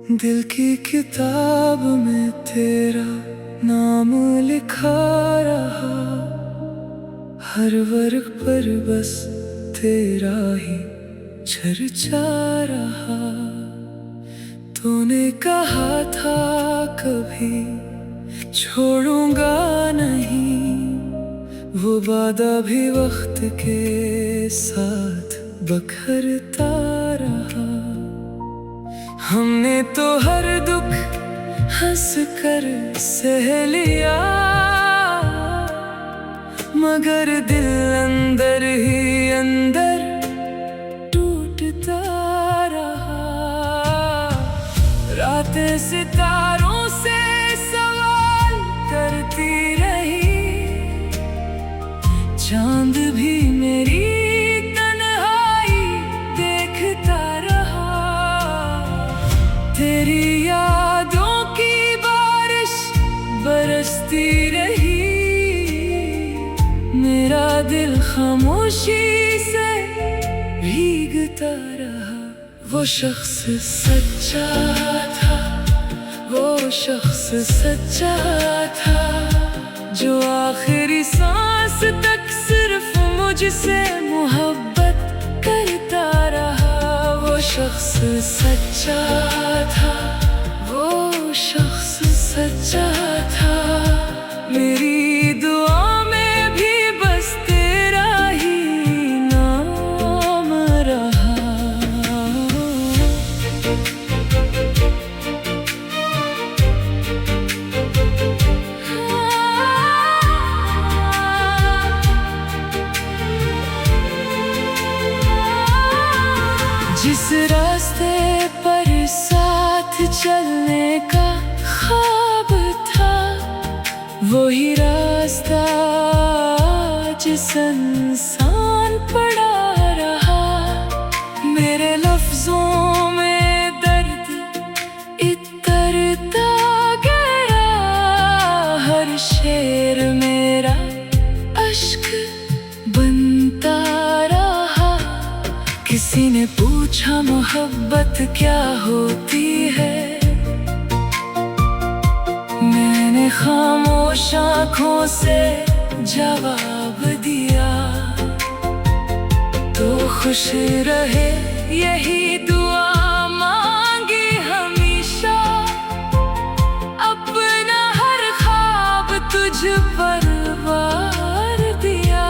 दिल की किताब में तेरा नाम लिखा रहा, हर वर्ग पर बस तेरा ही चर्चा रहा। तूने कहा था कभी छोड़ूंगा नहीं, वो वादा भी वक्त के साथ बखरता रहा। हमने तो हर दुख हंस कर सह लिया, मगर दिल अंदर ही अंदर टूटता रहा। रातें सितारों से सवाल करती रही, चांद भी मेरी तेरी यादों की बारिश बरसती रही। मेरा दिल खामोशी से भीगता रहा। वो शख्स सच्चा था, वो शख्स सच्चा था, जो आखिरी सांस तक सिर्फ मुझसे मोहब्बत करता रहा। वो शख्स सच्चा था, वो शख्स सच्चा था, मेरी दुआ में भी बस तेरा ही नाम रहा। जिस रास्ते पर साथ चलने का ख्वाब था, वही रास्ता जिस इंसान पड़ा रहा। मेरे लफ्जों में दर्द इतरता गया, हर शेर मेरा अश्क बनता रहा। किसी ने पूछा मोहब्बत क्या होती है, मैंने खामोश आँखों से जवाब दिया। तो खुश रहे यही दुआ मांगी हमेशा, अपना हर ख्वाब तुझ पर वार दिया।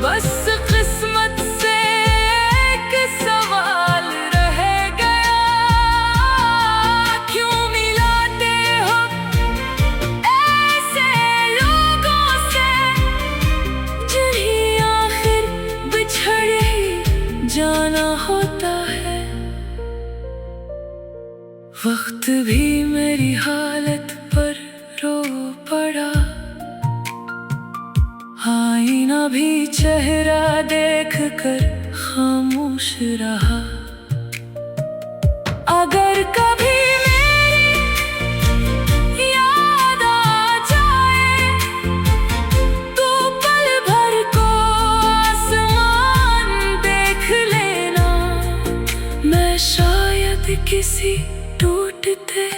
बस किस्मत से एक सवाल रह गया, क्यों मिलाते हो ऐसे लोगों से, जिन्हें आखिर बिछड़ ही जाना होता है। वक्त भी मेरी हालत पर रो पड़ा, आईना भी चेहरा देख कर खामोश रहा। अगर कभी मेरी याद आ जाए, तो पल भर को आसमान देख लेना। मैं शायद किसी टूटते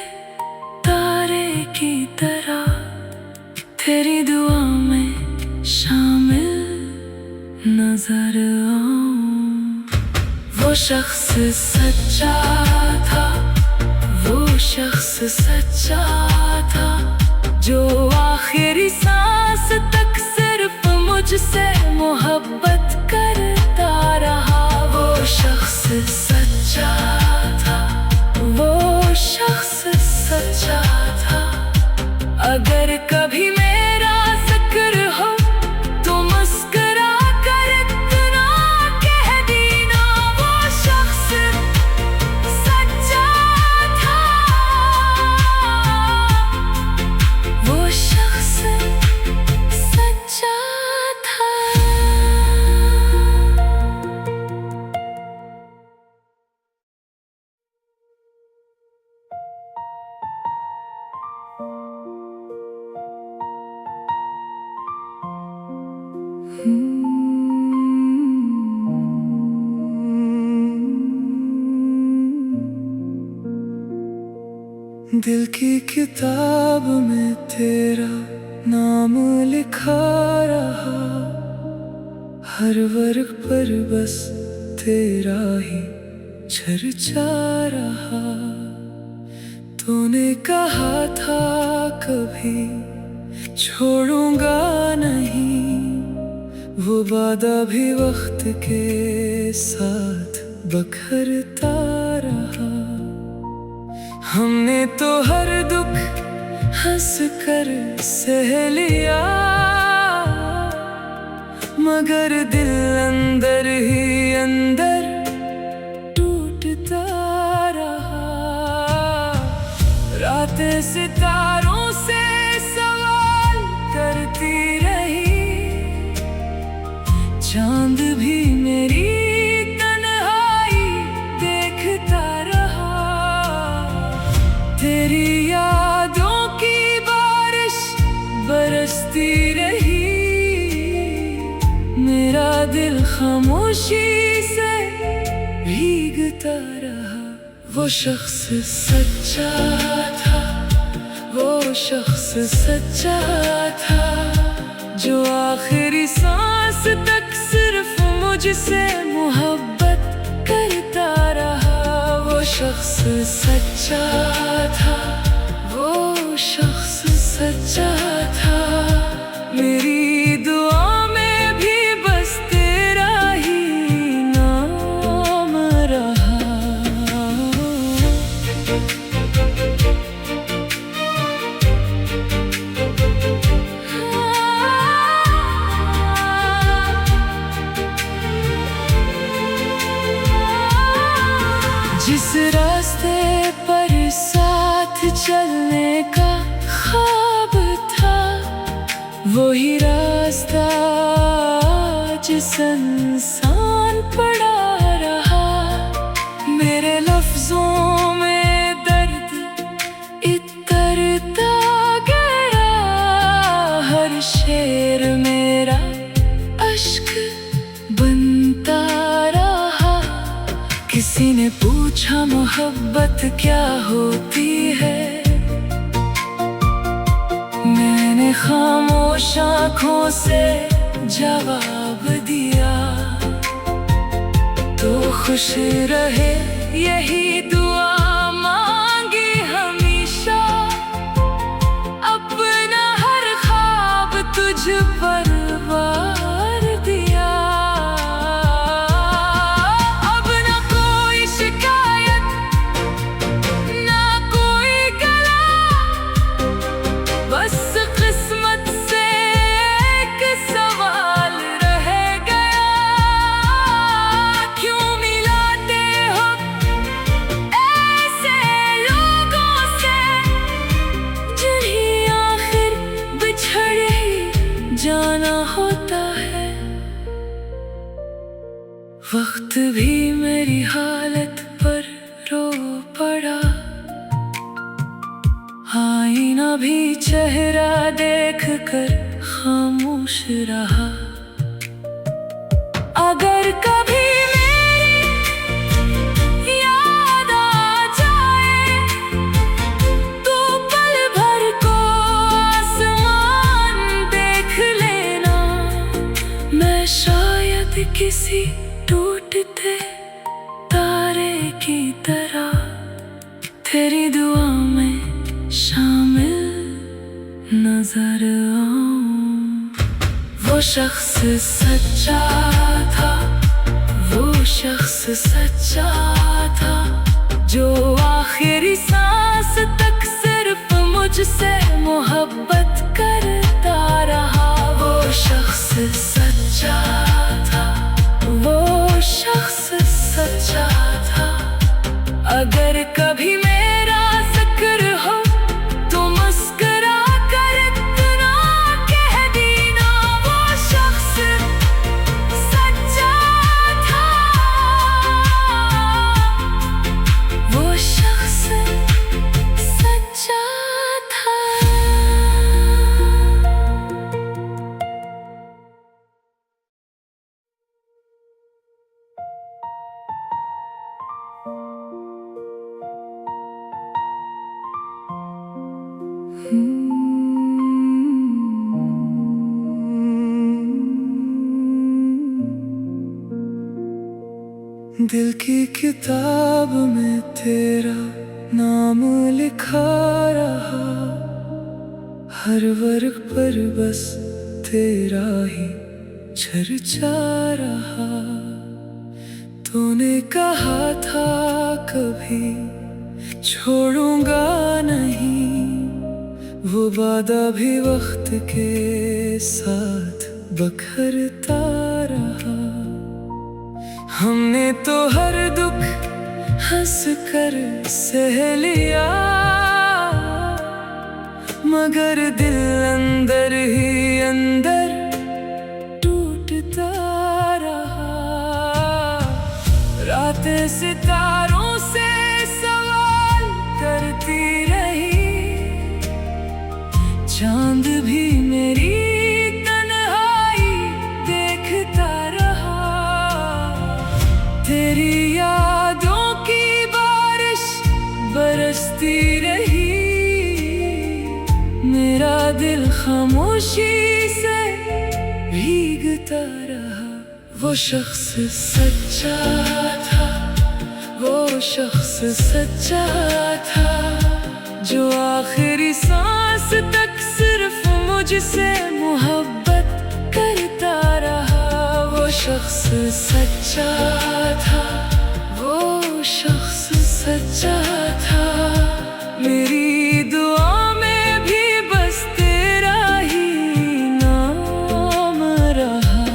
तारे की तरह तेरी दुआ में शामिल नजर आऊं। वो शख्स सच्चा था, वो शख्स सच्चा था, जो आखिरी सांस तक सिर्फ मुझसे मोहब्बत करता रहा। वो शख्स सच्चा था, वो शख्स सच्चा था। अगर कभी मेरा जिक्र हो तो मुस्कुरा कर इतना कह देना, वो शख्स सच्चा था, वो शख्स सच्चा था। दिल की किताब में तेरा नाम लिखा रहा, हर वर्ग पर बस तेरा ही चर्चा रहा। तूने कहा था कभी छोड़ूंगा नहीं, वो वादा भी वक्त के साथ बखरता रहा। हमने तो हर दुख हंस कर सह लिया, मगर दिल अंदर ही अंदर टूटता रहा। रातें सितारों से सवाल करती रही, चांद भी मेरी तन्हाई देखता रहा। तेरी यादों की बारिश बरसती रही, मेरा दिल खामोशी से भीगता रहा। वो शख्स सच्चा था, वो शख्स सच्चा था, जो आखिरी सांस तक सिर्फ मुझसे मोहब्बत करता रहा। वो शख्स सच्चा था, वो शख्स सच्चा था, मेरी दुआ में भी बस तेरा ही नाम रहा। जिस रास्ते पर साथ चलने का ख्वाब था, वही रास्ता जिस इंसान पड़ा रहा। मेरे लफ्जों में दर्द इतरता गया, हर शेर मेरा अश्क बनता रहा। किसी ने पूछा मोहब्बत क्या होती है, मैंने खामोश आँखों से जवाब दिया। तो खुश रहे यही दुआ मांगी हमेशा, अपना हर ख्वाब तुझ पर वार दिया। अब ना कोई शिकायत, ना कोई गला, बस किस्मत से एक सवाल रह गया। क्यों मिलाते हो ऐसे लोगों से, जिन्हें आखिर बिछड़ ही जाना होता है। वक्त भी मेरी हालत पर रो पड़ा, आईना भी चेहरा देख कर खामोश रहा। अगर कभी मेरी याद आ जाए, तो पल भर को आसमान देख लेना। मैं शायद किसी टूटते तारे की तरह तेरी दुआ में शामिल नजर आऊं। वो शख्स सच्चा था, वो शख्स सच्चा था, जो आखिरी सांस तक सिर्फ मुझसे मोहब्बत करता रहा। वो शख्स सच्चा था, वो शख्स सच्चा था। अगर कभी मेरा जिक्र हो तो मुस्कुरा कर इतना कह देना। वो शख्स सच्चा था, वो शख्स सच्चा था। दिल की किताब में तेरा नाम लिखा रहा, हर वर्ग पर बस तेरा ही चर्चा रहा। तूने कहा था कभी छोड़ूंगा नहीं, वो वादा भी वक्त के साथ बखरता रहा। हमने तो हर दुख हंस कर सह लिया, मगर दिल अंदर ही अंदर टूटता रहा। रातें सितारों से सवाल करती रही, चांद भी मेरी तेरी यादों की बारिश बरसती रही। मेरा दिल खामोशी से भीगता रहा। वो शख्स सच्चा था, वो शख्स सच्चा था, जो आखिरी सांस तक सिर्फ मुझसे मोहब्बत करता रहा। वो शख्स सच्चा था, वो शख्स सच्चा था, मेरी दुआ में भी बस तेरा ही नाम रहा।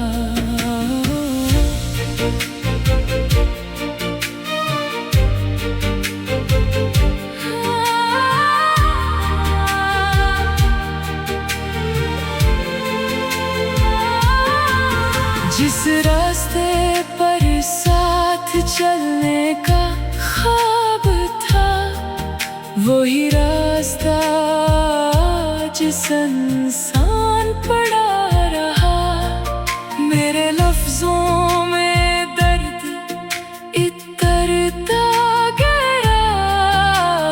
जिस रास्ते पर साथ चलने का ख्वाब था, वही रास्ता जिस इंसान पड़ा रहा। मेरे लफ्जों में दर्द इतरता गया,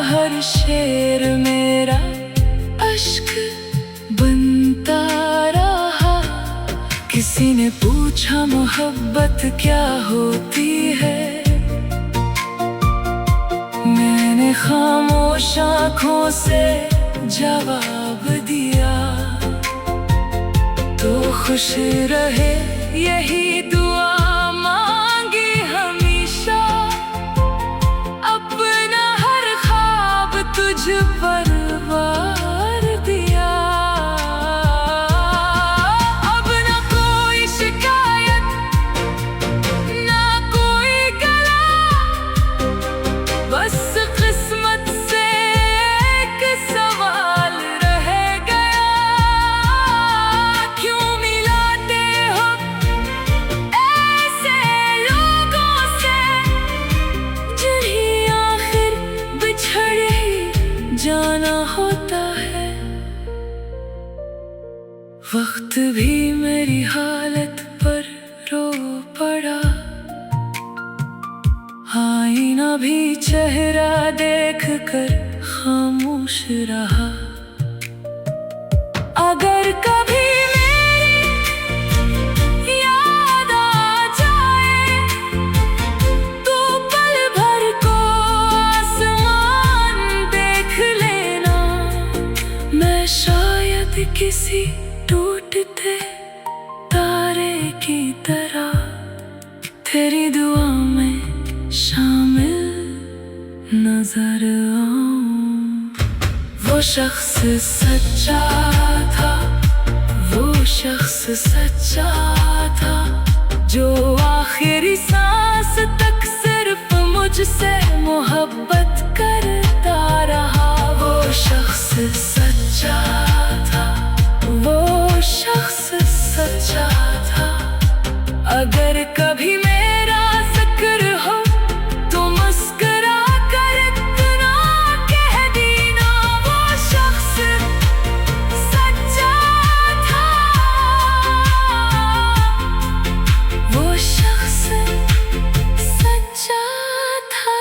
हर शेर मेरा अश्क बनता रहा। किसी ने पूछा मोहब्बत क्या होती है, मैंने खामोश आँखों से जवाब दिया। तो खुश रहे यही दुआ मांगी हमेशा, अपना हर ख्वाब तुझ पर वार दिया। अब ना कोई शिकायत, ना कोई गला, बस किस्मत से एक सवाल रह गया। क्यों मिलाते हो ऐसे लोगों से, जिन्हें आखिर बिछड़ ही जाना होता है। वक्त भी मेरी हालत पर रो पड़ा, आईना भी चेहरा देख कर खामोश रहा। अगर कभी मेरी याद आ जाए, तो पल भर को आसमान देख लेना। मैं शायद किसी टूटते तारे की तरह तेरी दुआ में शामिल नजर आऊं। वो शख्स सच्चा था, वो शख्स सच्चा था, जो आखिरी सांस तक सिर्फ मुझसे मोहब्बत करता रहा। वो शख्स सच्चा था, वो शख्स सच्चा था। अगर कभी मेरा जिक्र हो तो मुस्कुरा कर इतना कह देना। वो शख्स सच्चा था, वो शख्स सच्चा था।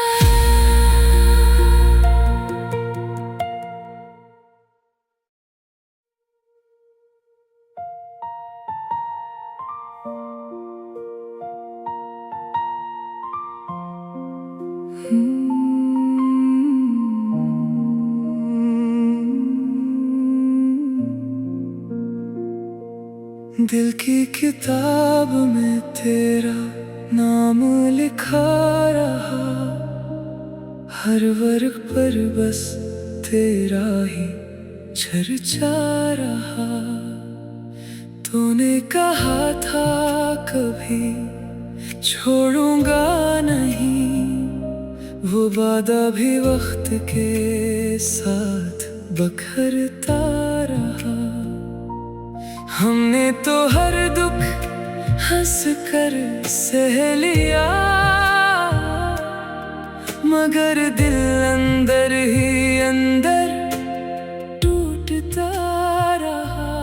दिल की किताब में तेरा नाम लिखा रहा, हर वर्ग पर बस तेरा ही चर्चा रहा। तूने कहा था कभी छोड़ूंगा नहीं, वो वादा भी वक्त के साथ बखरता रहा। हमने तो हर दुख हंस कर सह लिया, मगर दिल अंदर ही अंदर टूटता रहा।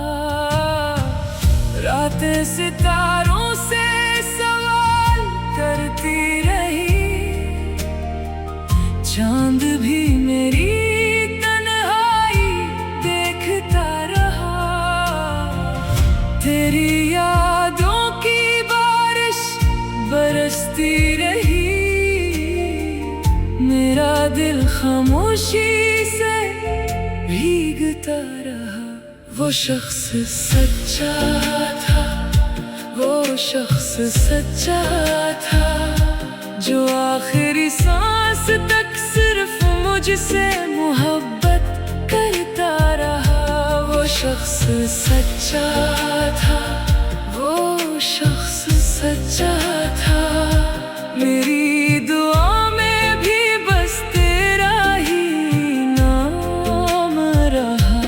रातें सितारों से सवाल करती रही, चांद भी मेरी तन्हाई देखता रहा। तेरी यादों की बारिश बरसती रही, मेरा दिल खामोशी से भीगता रहा। वो शख्स सच्चा था, वो शख्स सच्चा था, जो आखिरी सांस तक सिर्फ मुझसे मोहब्बत करता रहा। वो शख्स सच्चा था, वो शख्स सच्चा था, मेरी दुआ में भी बस तेरा ही नाम रहा।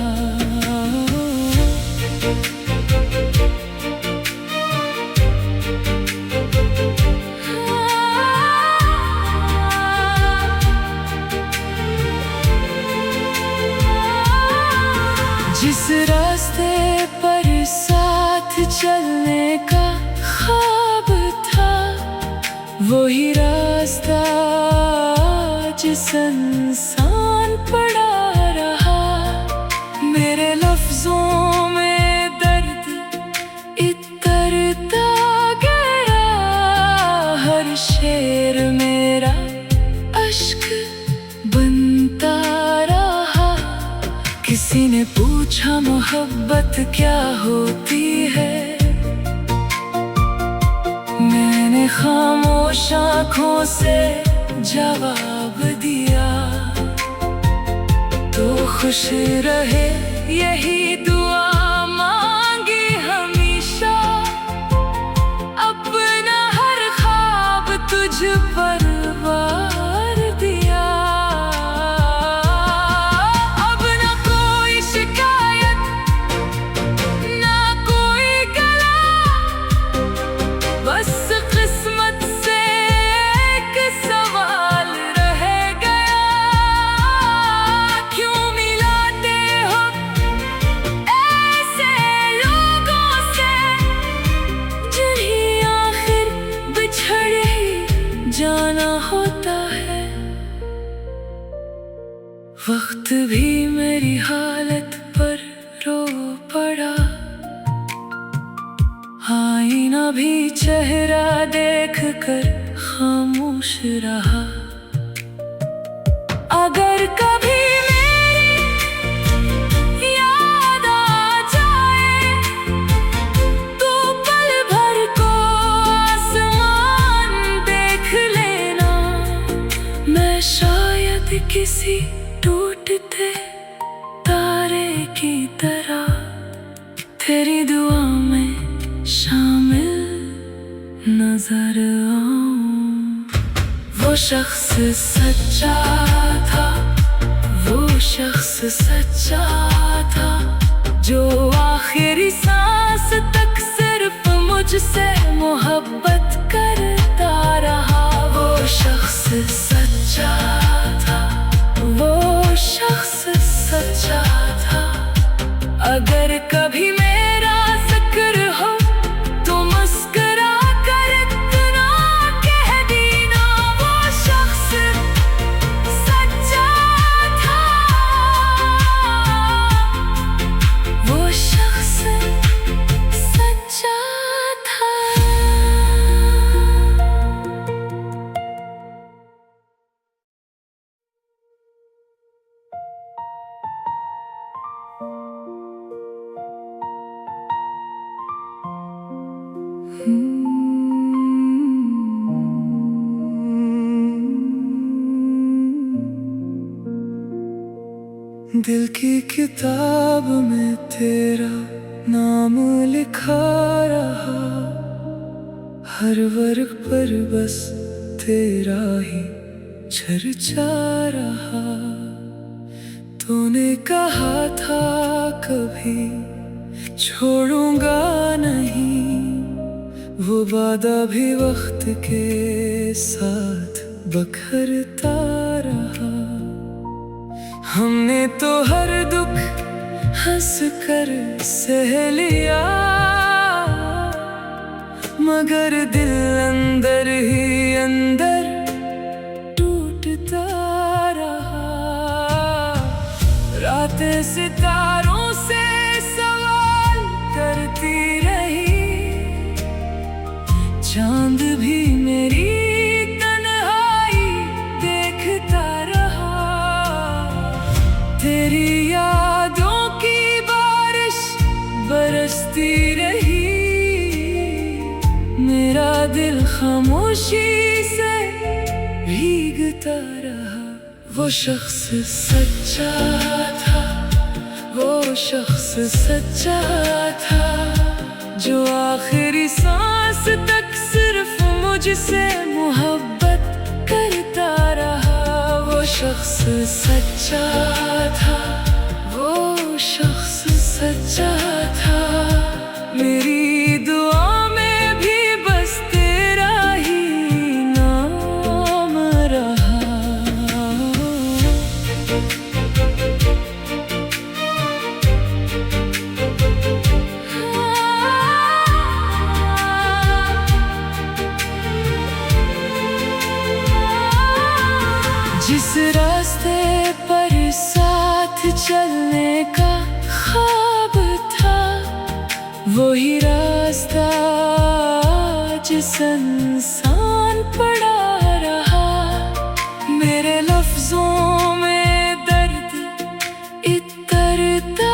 जिस रास्ते पर साथ चलने का ख्वाब था, वही रास्ता जिस इंसान पड़ा रहा। मेरे लफ्जों में दर्द इतरता गया, हर शेर मेरा अश्क बनता रहा। किसी ने पूछा मोहब्बत क्या होती है, मैंने खामोश आँखों से जवाब दिया। तो खुश रहे यही दुआ मांगी हमेशा, अपना हर ख्वाब तुझ पर वार दिया। अब ना कोई शिकायत, ना कोई गला, बस किस्मत से एक सवाल रह गया। क्यों मिलाते हो ऐसे लोगों से, जिन्हें आखिर बिछड़ ही जाना होता है। वक्त भी मेरी हालत पर रो पड़ा, आईना भी चेहरा देख कर खामोश रहा। अगर कभी मेरी याद आ जाए, तो पल भर को आसमान देख लेना। मैं शायद किसी टूटते तारे की तरह तेरी दुआ में शामिल नजर आऊं। वो शख्स सच्चा था, वो शख्स सच्चा था, जो आखिरी सांस तक सिर्फ मुझसे मोहब्बत करता रहा। वो शख्स सच्चा था, वो शख्स सच्चा था। अगर कभी मेरा जिक्र हो तो मुस्कुरा कर इतना कह देना। वो शख्स सच्चा था, वो शख्स सच्चा था। दिल की किताब में तेरा नाम लिखा रहा, हर वर्ग पर बस तेरा ही चर्चा रहा। तूने कहा था कभी छोड़ूंगा नहीं, वो वादा भी वक्त के साथ बखरता रहा। हमने तो हर दुख हंस कर सह लिया, मगर दिल अंदर ही अंदर टूटता रहा। रातें सितारों से सवाल करती रही, चांद भी मेरी तन्हाई देखता रहा। तेरी यादों की बारिश बरसती रही, मेरा दिल खामोशी से भीगता रहा। वो शख्स सच्चा था, वो शख्स सच्चा था, जो आखिरी सांस तक सिर्फ मुझसे मोहब्बत करता रहा। वो शख्स सच्चा था, वो शख्स सच्चा था, मेरी दुआ में भी बस तेरा ही नाम रहा। जिस रास्ते पर साथ चलने का ख्वाब था, वही रास्ता जिस इंसान पड़ा रहा। मेरे लफ्जों में दर्द इतरता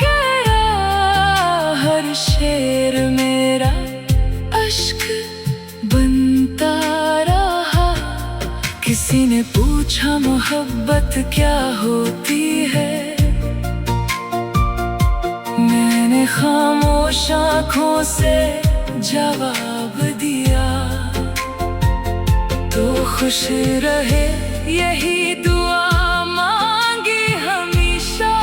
गया, हर शेर मेरा अश्क बनता रहा। किसी ने पूछा मोहब्बत क्या होती है, मैंने खामोश आँखों से जवाब दिया। तो खुश रहे यही दुआ मांगी हमेशा,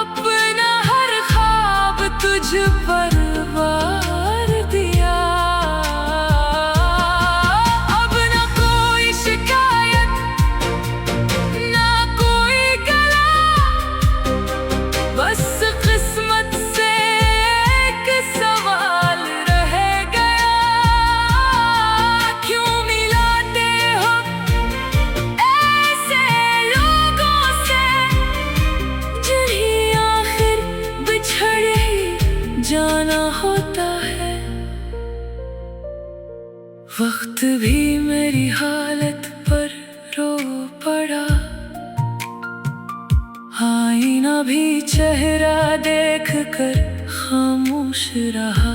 अपना हर ख्वाब तुझ पर वार दिया। अब ना कोई शिकायत, ना कोई गला, बस किस्मत से एक सवाल रह गया। क्यों मिलाते हो ऐसे लोगों से, जिन्हें आखिर बिछड़ ही जाना होता है। वक्त भी मेरी हालत पर रो पड़ा, आईना भी चेहरा देख कर खामोश रहा।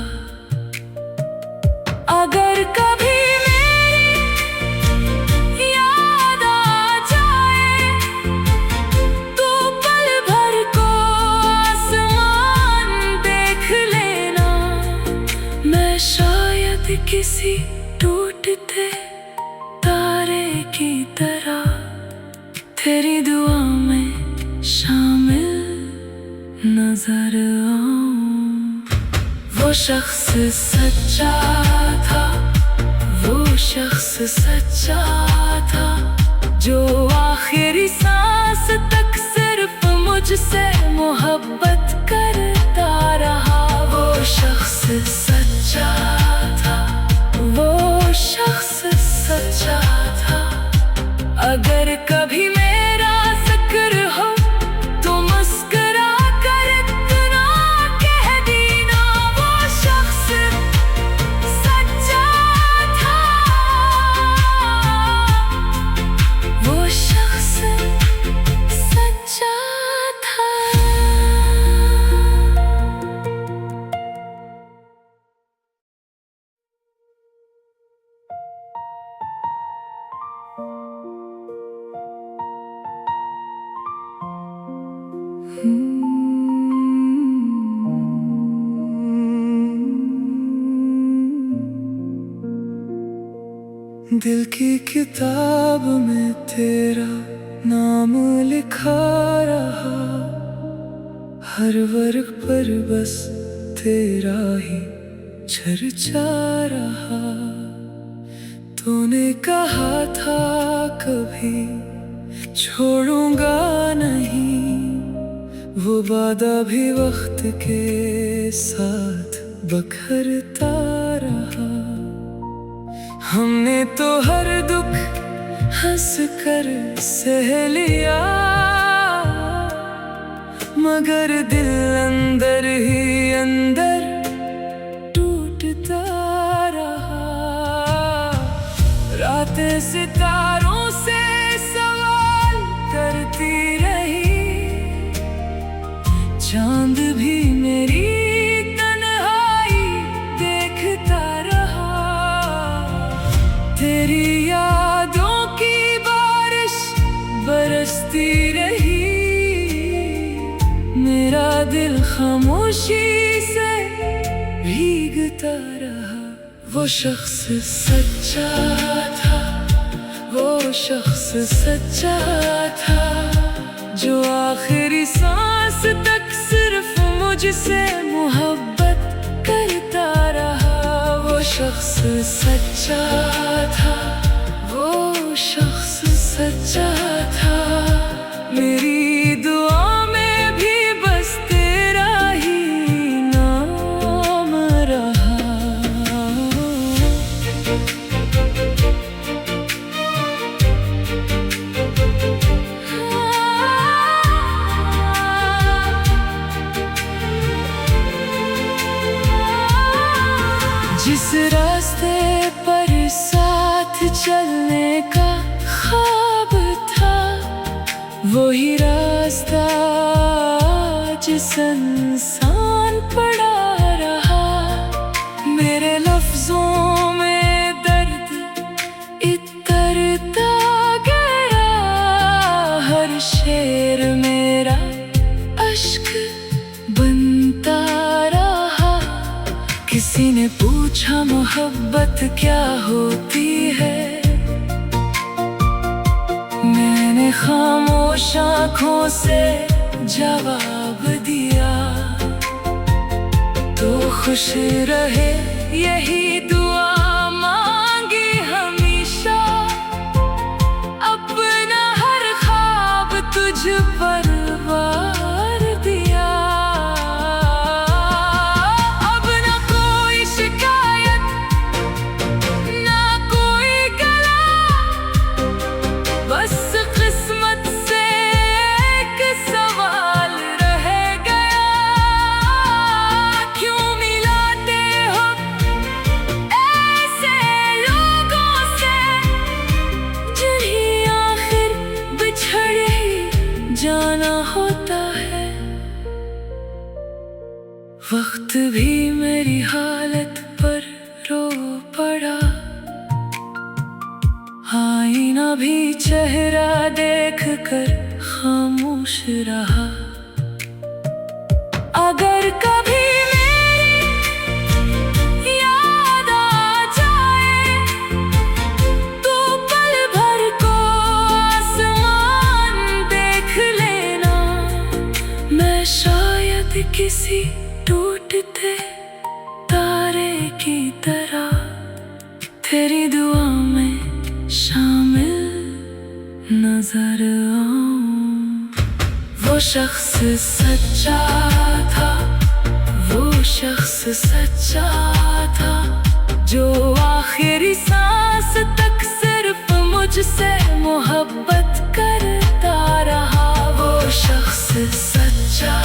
अगर कभी मेरी याद आ जाए, तो पल भर को आसमान देख लेना। मैं शायद किसी टूटते तारे की तरह तेरी दुआ में शामिल नजर आऊं। वो शख्स सच्चा था, वो शख्स सच्चा था, जो आखिरी सांस तक सिर्फ मुझसे मोहब्बत करता रहा। वो शख्स सच्चा था, वो शख्स सच्चा था। अगर कभी मेरा जिक्र हो तो मुस्कुरा कर इतना कह देना। वो शख्स सच्चा था, वो शख्स सच्चा था। दिल की किताब में तेरा नाम लिखा रहा, हर वर्ग पर बस तेरा ही चर्चा रहा। तूने कहा था कभी छोड़ूंगा नहीं, वो वादा भी वक्त के साथ बखरता रहा। हमने तो हर दुख हंस कर सह लिया, मगर दिल अंदर ही अंदर टूटता रहा। रातें सितारों से सवाल करती रही, चांद भी मेरी तेरी यादों की बारिश बरसती रही। मेरा दिल खामोशी से भीगता रहा। वो शख्स सच्चा था, वो शख्स सच्चा था, जो आखिरी सांस तक सिर्फ मुझसे मोहब्बत करता रहा। वो शख्स सच्चा था, वो शख्स सच्चा था, मेरी दुआ में भी बस तेरा ही नाम रहा। जिस रास्ते पर साथ चलने का ख्वाब था, वही रास्ता जिस इंसान पड़ा रहा। मेरे लफ्जों में दर्द इतरता गया, हर शेर मेरा अश्क बनता रहा। किसी ने पूछा मोहब्बत क्या होती है, मैंने खामोश आँखों से जवाब दिया। तो खुश रहे यही दुआ मांगी हमेशा, अपना हर ख्वाब तुझ पर वार दिया। अब ना कोई शिकायत, ना कोई गला, बस किस्मत से एक सवाल रह गया। क्यों मिलाते हो ऐसे लोगों से, जिन्हें आखिर बिछड़ ही जाना होता है। वक्त भी मेरी हालत पर रो पड़ा, आईना भी चेहरा देख कर खामोश रहा। अगर कभी मेरी याद आ जाए, तो पल भर को आसमान देख लेना। मैं शायद किसी टूटते तारे की तरह तेरी दुआ में शामिल नजर आऊं। वो शख्स सच्चा था, वो शख्स सच्चा था, जो आखिरी सांस तक सिर्फ मुझसे मोहब्बत करता रहा। वो शख्स सच्चा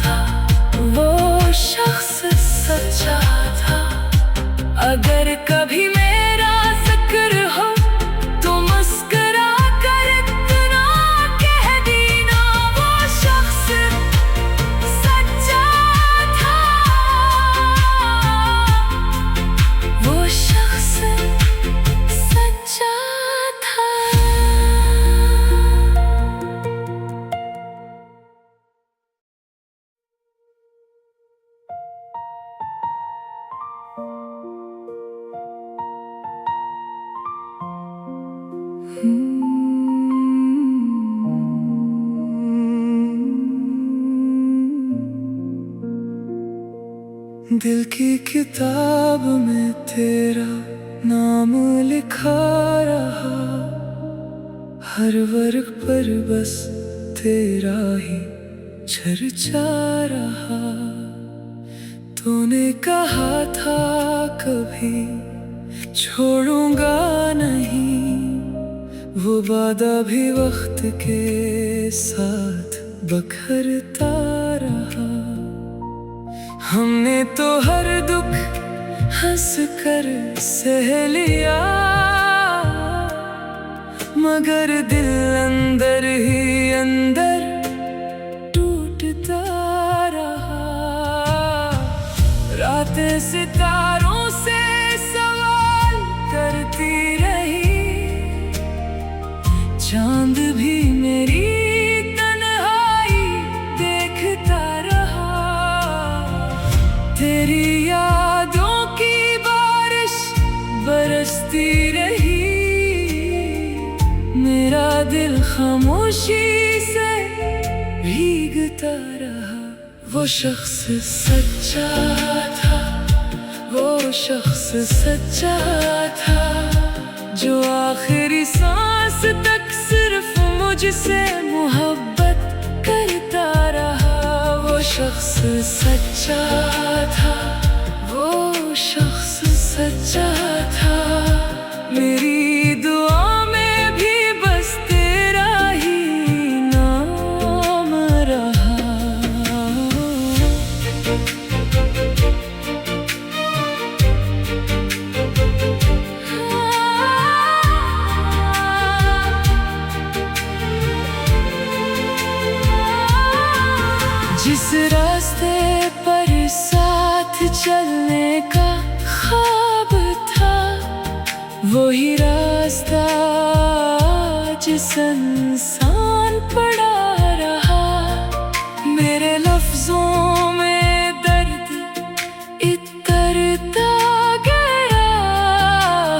था, वो शख्स सच्चा था। अगर कभी दिल की किताब में तेरा नाम लिखा रहा, हर वर्ग पर बस तेरा ही चर्चा रहा। तूने कहा था कभी छोड़ूंगा नहीं, वो वादा भी वक्त के साथ बखरता रहा। हमने तो हर दुख हंस कर सह लिया, मगर दिल अंदर ही अंदर टूटता रहा। रातें सितारों से सवाल करती रही, चांद भी मेरी तन्हाई देखता रहा। तेरी यादों की बारिश बरसती रही, मेरा दिल खामोशी से भीगता रहा। वो शख्स सच्चा था, वो शख्स सच्चा था, जो आखिरी सांस तक सिर्फ मुझसे मोहब्बत करता रहा। वो शख्स सच्चा था, वो शख्स सच्चा था, मेरी दुआ में भी बस तेरा ही नाम रहा। जिस रास्ते पर साथ चलने का ख्वाब था, वही रास्ता जिस इंसान पड़ा रहा। मेरे लफ्जों में दर्द इतरता गया,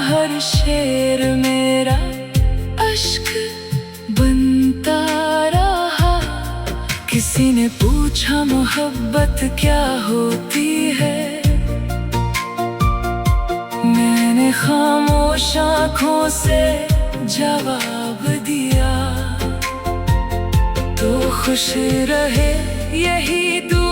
हर शेर मेरा अश्क बनता रहा। किसी ने पूछा मोहब्बत क्या होती है, मैंने खामोश आँखों से जवाब दिया। तो खुश रहे यही दुआ